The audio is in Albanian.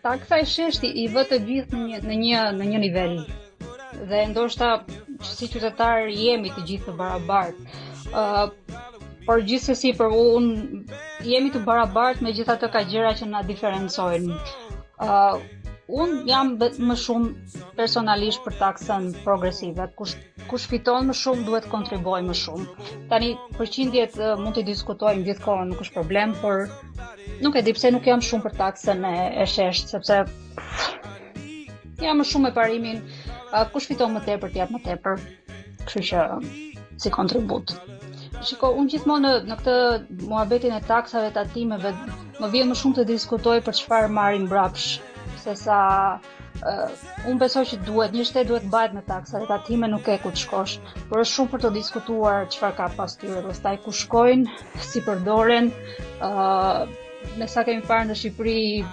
Taksa e sheshti I vë të gjithë në një nivel. Dhe ndoshta si qytetar jemi të gjithë të barabartë. Por gjithsesi për unë jemi të barabartë, megjithatë ka gjëra që na diferencojnë. Unë jam më shumë personalisht për taksën progresive. Kush fiton më shumë duhet kontribuoj më shumë. Tani përqindjet mund të diskutojmë gjithkohën, nuk është problem, por nuk e di pse nuk jam shumë për taksën e sheshtë, sepse jam më shumë me parimin kush fiton më tepër t'jap më tepër. Kështu që si kontribut. Shiko, unë gjithmonë në këtë muhabetin e taksave të tatimeve më vjen më shumë të diskutoj për çfarë marrim mbrapsh, sesa unë besoj që një shtet duhet bëhet me taksa dhe tatime nuk e ku të shkosh, por është shumë për të diskutuar çfarë ka pas tyre, pastaj ku shkojnë, si përdoren. Me sa kemi parë në Shqipëri